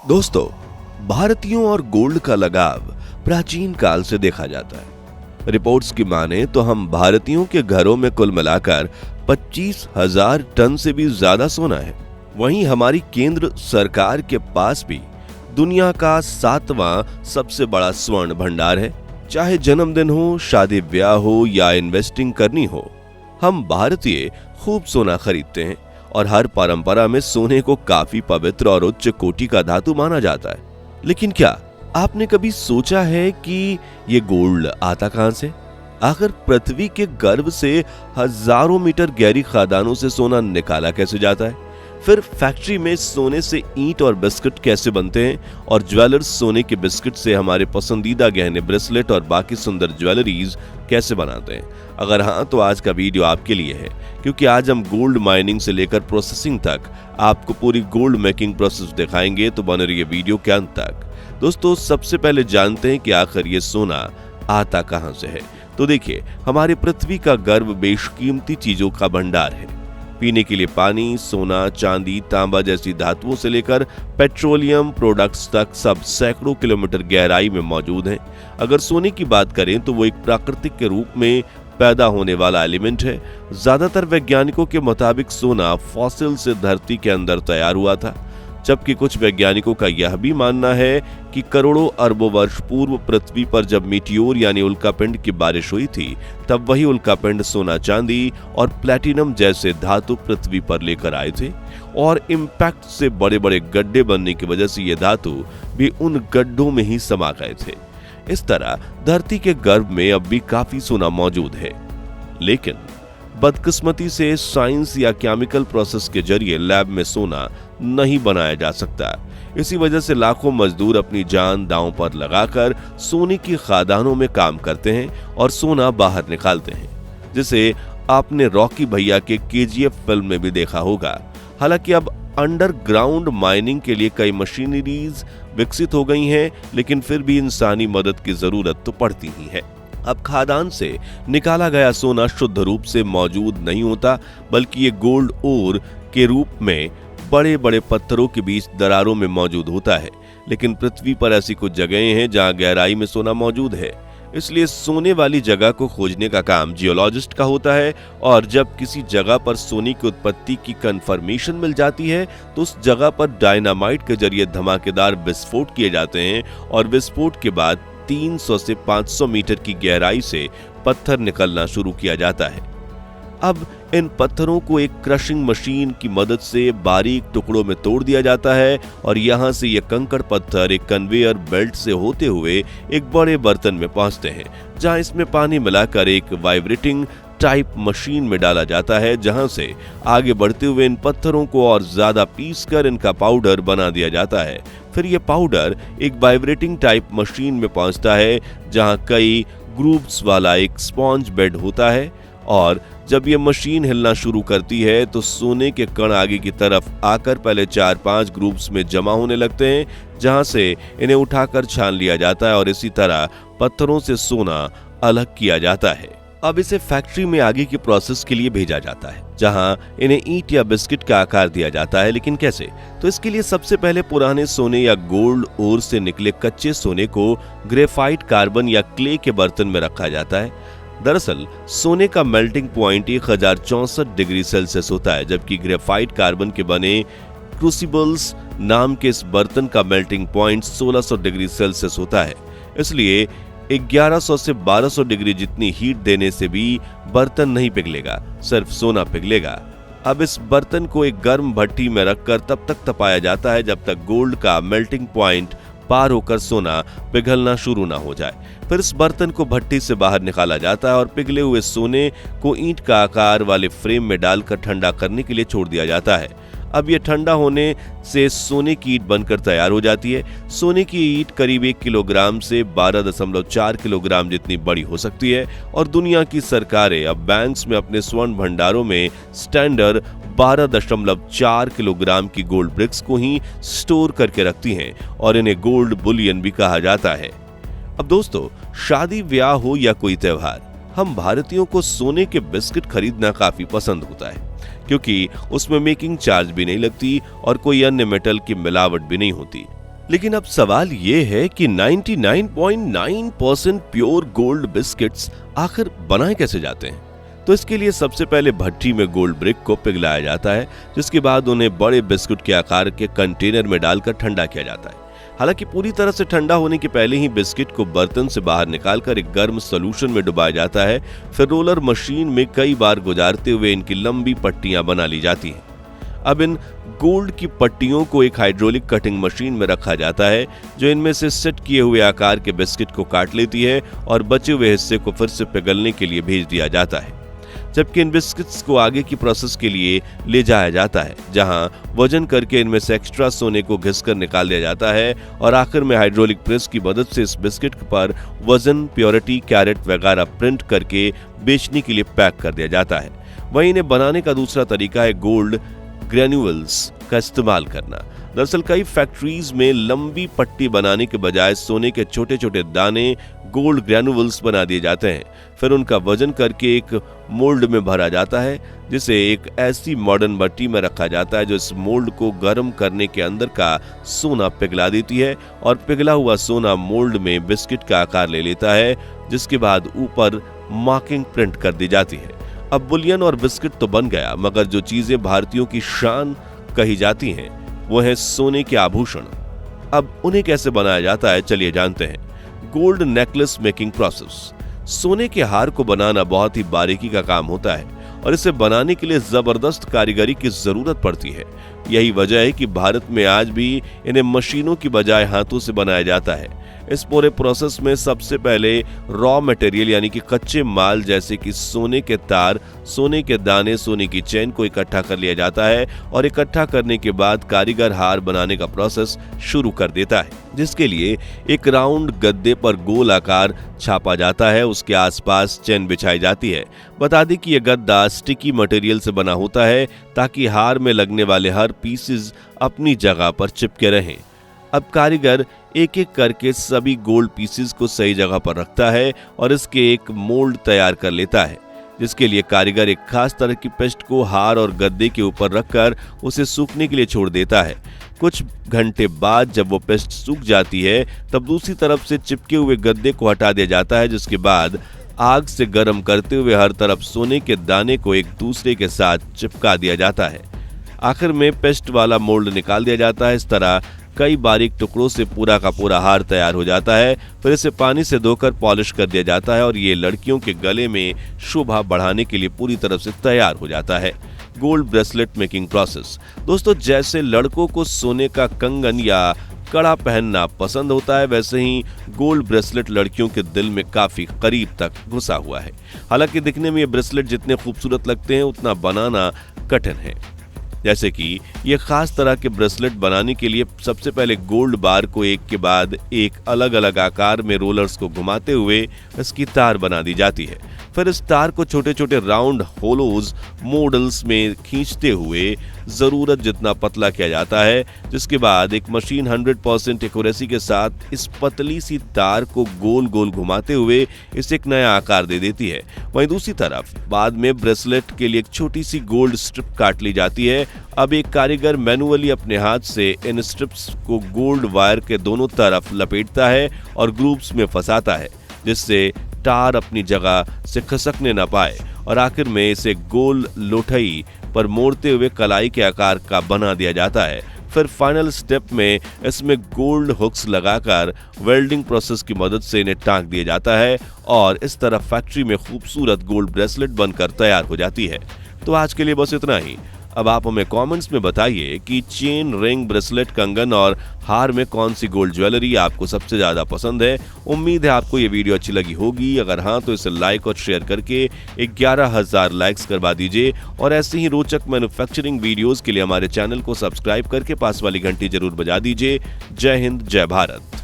दोस्तों, भारतीयों और गोल्ड का लगाव प्राचीन काल से देखा जाता है। रिपोर्ट्स की माने तो हम भारतीयों के घरों में कुल मिलाकर 25,000 टन से भी ज्यादा सोना है। वहीं हमारी केंद्र सरकार के पास भी दुनिया का 7वां सबसे बड़ा स्वर्ण भंडार है। चाहे जन्मदिन हो, शादी ब्याह हो या इन्वेस्टिंग करनी हो, हम भारतीय खूब सोना खरीदते हैं और हर परंपरा में सोने को काफी पवित्र और उच्च कोटि का धातु माना जाता है। लेकिन क्या आपने कभी सोचा है कि ये गोल्ड आता कहां से? आखिर पृथ्वी के गर्भ से हजारों मीटर गहरी खदानों से सोना निकाला कैसे जाता है? फिर फैक्ट्री में सोने से ईंट और बिस्किट कैसे बनते हैं? और ज्वेलर्स सोने के बिस्किट से हमारे पसंदीदा गहने, ब्रेसलेट और बाकी सुंदर ज्वेलरीज कैसे बनाते हैं? अगर हाँ, तो आज का वीडियो आपके लिए है, क्योंकि आज हम गोल्ड माइनिंग से लेकर प्रोसेसिंग तक आपको पूरी गोल्ड मेकिंग प्रोसेस दिखाएंगे। तो बने रहिए वीडियो के अंत तक। दोस्तों, सबसे पहले जानते हैं कि आखिर ये सोना आता कहां से है। तो देखिए, हमारी पृथ्वी का गर्भ बेशकीमती चीजों का भंडार है। पीने के लिए पानी, सोना, चांदी, तांबा जैसी धातुओं से लेकर पेट्रोलियम प्रोडक्ट्स तक सब सैकड़ों किलोमीटर गहराई में मौजूद हैं। अगर सोने की बात करें तो वो एक प्राकृतिक के रूप में पैदा होने वाला एलिमेंट है। ज्यादातर वैज्ञानिकों के मुताबिक सोना फॉसिल से धरती के अंदर तैयार हुआ था, जबकि कुछ वैज्ञानिकों का यह भी मानना है कि करोड़ों अरबों वर्ष पूर्व पृथ्वी पर जब मीटियोर यानी उल्कापिंड की बारिश हुई थी, तब वही उल्कापिंड सोना, चांदी और प्लैटिनम जैसे धातु पृथ्वी पर लेकर आए थे और इम्पैक्ट से बड़े बड़े गड्ढे बनने की वजह से ये धातु भी उन गड्ढों में ही समा गए थे। इस तरह धरती के गर्भ में अब भी काफी सोना मौजूद है, लेकिन बदकिस्मती से साइंस या केमिकल प्रोसेस के जरिए लैब में सोना नहीं बनाया जा सकता। इसी वजह से लाखों मजदूर अपनी जान दांव पर लगाकर सोने की खदानों में काम करते हैं और सोना बाहर निकालते हैं, जिसे आपने रॉकी भैया के केजीएफ फिल्म में भी देखा होगा। हालांकि अब अंडरग्राउंड माइनिंग के लिए कई मशीनरीज विकसित हो गई हैं, लेकिन फिर भी इंसानी मदद की जरूरत तो पड़ती ही है। अब खादान से निकाला गया सोना शुद्ध रूप से मौजूद नहीं होता, बल्कि ये गोल्ड ओर के रूप में बड़े बड़े पत्थरों के बीच दरारों में मौजूद होता है। लेकिन पृथ्वी पर ऐसी कुछ जगहें हैं जहां गहराई में सोना मौजूद है, इसलिए सोने वाली जगह को खोजने का काम जियोलॉजिस्ट का होता है। और जब किसी जगह पर सोने की उत्पत्ति की कंफर्मेशन मिल जाती है, तो उस जगह पर डायनामाइट के जरिए धमाकेदार विस्फोट किए जाते हैं और विस्फोट के बाद 300 से 500 मीटर की गहराई से पत्थर निकलना शुरू किया जाता है। अब इन पत्थरों को एक क्रशिंग मशीन की मदद से बारीक टुकड़ों में तोड़ दिया जाता है और यहां से ये कंकड़ पत्थर एक कन्वेयर बेल्ट से होते हुए एक बड़े बर्तन में पहुंचते हैं, जहां इसमें पानी मिलाकर एक वाइब्रेटिंग टाइप मशीन में डाला जाता है, जहां से आगे बढ़ते हुए इन पत्थरों को और ज्यादा पीसकर इनका पाउडर बना दिया जाता है। फिर यह पाउडर एक वाइब्रेटिंग टाइप मशीन में पहुंचता है, जहां कई ग्रूव्स वाला एक स्पॉन्ज बेड होता है। और जब यह मशीन हिलना शुरू करती है तो सोने के कण आगे की तरफ आकर पहले 4-5 ग्रूव्स में जमा होने लगते हैं, जहां से इन्हें उठाकर छान लिया जाता है और इसी तरह पत्थरों से सोना अलग किया जाता है। अब इसे फैक्ट्री में आगे की प्रोसेस के लिए भेजा जाता है, जहां इन्हें ईंट या बिस्किट का आकार दिया जाता है। लेकिन कैसे? तो इसके लिए सबसे पहले पुराने सोने या गोल्ड ओर से निकले कच्चे सोने को ग्रेफाइट, कार्बन या क्ले के बर्तन में रखा जाता है। दरअसल सोने का मेल्टिंग पॉइंट 1064 डिग्री सेल्सियस होता है, जबकि ग्रेफाइट कार्बन के बने क्रूसिबल्स नाम के इस बर्तन का मेल्टिंग पॉइंट 1600 डिग्री सेल्सियस होता है। इसलिए 1100 से 1200 डिग्री जितनी हीट देने से भी बर्तन नहीं पिघलेगा, सिर्फ सोना पिघलेगा। अब इस बर्तन को एक गर्म भट्टी में रखकर तब तक तपाया जाता है जब तक गोल्ड का मेल्टिंग पॉइंट पार होकर सोना पिघलना शुरू ना हो जाए। फिर इस बर्तन को भट्टी से बाहर निकाला जाता है और पिघले हुए सोने को ईंट का आकार वाले फ्रेम में डालकर ठंडा करने के लिए छोड़ दिया जाता है। अब यह ठंडा होने से सोने की ईंट बनकर तैयार हो जाती है। सोने की ईंट करीब 1 किलोग्राम से 12.4 किलोग्राम जितनी बड़ी हो सकती है और दुनिया की सरकारें अब बैंक्स में अपने स्वर्ण भंडारों में स्टैंडर्ड 12.4 किलोग्राम की गोल्ड ब्रिक्स को ही स्टोर करके रखती हैं और इन्हें गोल्ड बुलियन भी कहा जाता है। अब दोस्तों, शादी ब्याह हो या कोई त्योहार, हम भारतीयों को सोने के बिस्किट खरीदना काफी पसंद होता है, क्योंकि उसमें मेकिंग चार्ज भी नहीं लगती और कोई अन्य मेटल की मिलावट भी नहीं होती। लेकिन अब सवाल ये है कि 99.9% प्योर गोल्ड बिस्किट्स आखिर बनाए कैसे जाते हैं। तो इसके लिए सबसे पहले भट्टी में गोल्ड ब्रिक को पिघलाया जाता है, जिसके बाद उन्हें बड़े बिस्कुट के आकार के कंटेनर में डालकर ठंडा किया जाता है। हालांकि पूरी तरह से ठंडा होने के पहले ही बिस्किट को बर्तन से बाहर निकालकर एक गर्म सॉल्यूशन में डुबाया जाता है। फिर रोलर मशीन में कई बार गुजारते हुए इनकी लंबी पट्टियां बना ली जाती हैं। अब इन गोल्ड की पट्टियों को एक हाइड्रोलिक कटिंग मशीन में रखा जाता है, जो इनमें से सेट किए हुए आकार के बिस्किट को काट लेती है और बचे हुए हिस्से को फिर से पिघलने के लिए भेज दिया जाता है। जबकि इन बिस्किट्स को आगे की प्रोसेस के लिए ले जाया जाता है, जहां वजन करके इनमें से एक्स्ट्रा सोने को घिसकर निकाल दिया जाता है और आखिर में हाइड्रोलिक प्रेस की मदद से इस बिस्किट पर वजन, प्योरिटी, कैरेट वगैरह प्रिंट करके बेचने के लिए पैक कर दिया जाता है। वहीं इन्हें बनाने का दूसरा तरीका है गोल्ड ग्रेन्यूल्स का इस्तेमाल करना। दरअसल कई फैक्ट्रीज में लंबी पट्टी बनाने के बजाय सोने के छोटे छोटे दाने गोल्ड ग्रेन्यूल्स बना दिए जाते हैं। फिर उनका वजन करके एक मोल्ड में भरा जाता है, जिसे एक ऐसी मॉडर्न भट्टी में रखा जाता है जो इस मोल्ड को गर्म करने के अंदर का सोना पिघला देती है और पिघला हुआ सोना मोल्ड में बिस्किट का आकार ले लेता है, जिसके बाद ऊपर मार्किंग प्रिंट कर दी जाती है। अब बुलियन और बिस्किट तो बन गया, मगर जो चीजें भारतीयों की शान कही जाती हैं वो है सोने के आभूषण। अब उन्हें कैसे बनाया जाता है, चलिए जानते हैं। Gold necklace making process. सोने के हार को बनाना बहुत ही बारीकी का काम होता है और इसे बनाने के लिए जबरदस्त कारीगरी की जरूरत पड़ती है। यही वजह है कि भारत में आज भी इन्हें मशीनों की बजाय हाथों से बनाया जाता है। इस पूरे प्रोसेस में सबसे पहले रॉ मटेरियल यानी कि कच्चे माल जैसे कि सोने के तार, सोने के दाने, सोने की चेन को इकट्ठा कर लिया जाता है और इकट्ठा करने के बाद कारीगर हार बनाने का प्रोसेस शुरू कर देता है, जिसके लिए एक राउंड गद्दे पर गोल आकार छापा जाता है। उसके आसपास चेन बिछाई जाती है। बता दें कि यह गद्दा स्टिकी मटेरियल से बना होता है ताकि हार में लगने वाले हर पीसेस अपनी जगह पर चिपके रहें। अब कारीगर एक एक करके सभी गोल्ड पीसेस को सही जगह पर रखता है और इसके एक मोल्ड तैयार कर लेता है, जिसके लिए कारीगर एक खास तरह की पेस्ट को हार और गद्दे के ऊपर रखकर उसे सूखने के लिए छोड़ देता है। कुछ घंटे बाद जब वो पेस्ट सूख जाती है, तब दूसरी तरफ से चिपके हुए गद्दे को हटा दिया जाता है, जिसके बाद आग से गर्म करते हुए हर तरफ सोने के दाने को एक दूसरे के साथ चिपका दिया जाता है। आखिर में पेस्ट वाला मोल्ड निकाल दिया जाता है। इस तरह कई बारीक टुकड़ों से पूरा का पूरा हार तैयार हो जाता है। फिर इसे पानी से धोकर पॉलिश कर दिया जाता है और ये लड़कियों के गले में शोभा बढ़ाने के लिए पूरी तरह से तैयार हो जाता है। Gold bracelet making process. दोस्तों, जैसे लड़कों को सोने का कंगन या कड़ा पहनना पसंद होता है, वैसे ही गोल्ड ब्रेसलेट लड़कियों के दिल में काफी करीब तक घुसा हुआ है। हालांकि दिखने में ये ब्रेसलेट जितने खूबसूरत लगते हैं, उतना बनाना कठिन है। जैसे कि ये खास तरह के ब्रेसलेट बनाने के लिए सबसे पहले गोल्ड बार को एक के बाद एक अलग अलग आकार में रोलर्स को घुमाते हुए इसकी तार बना दी जाती है। फिर इस तार को छोटे छोटे राउंड होलोज मॉडल्स में खींचते हुए जरूरत जितना पतला किया जाता है, जिसके बाद एक मशीन 100% एक्यूरेसी के साथ इस पतली सी तार को गोल गोल घुमाते हुए इसे एक नया आकार दे देती है। वहीं दूसरी तरफ बाद में ब्रेसलेट के लिए एक छोटी सी गोल्ड स्ट्रिप काट ली जाती है। अब एक कारीगर मैनुअली अपने हाथ से इन स्ट्रिप्स को गोल्ड वायर के दोनों तरफ लपेटता है और ग्रुप्स में फंसाता है, जिससे तार अपनी जगह से खिसकने न पाए और आखिर में इसे गोल लोठई पर मोड़ते हुए कलाई के आकार का बना दिया जाता है। फिर फाइनल स्टेप में इसमें गोल्ड हुक्स लगाकर वेल्डिंग प्रोसेस की मदद से इन्हें टांक दिया जाता है और इस तरह फैक्ट्री में खूबसूरत गोल्ड ब्रेसलेट बनकर तैयार हो जाती है। तो आज के लिए बस इतना ही। अब आप हमें कमेंट्स में बताइए कि चेन, रिंग, ब्रेसलेट, कंगन और हार में कौन सी गोल्ड ज्वेलरी आपको सबसे ज्यादा पसंद है। उम्मीद है आपको ये वीडियो अच्छी लगी होगी। अगर हाँ, तो इसे लाइक और शेयर करके 11,000 लाइक्स करवा दीजिए और ऐसे ही रोचक मैन्युफैक्चरिंग वीडियोस के लिए हमारे चैनल को सब्सक्राइब करके पास वाली घंटी जरूर बजा दीजिए। जय हिंद, जय भारत।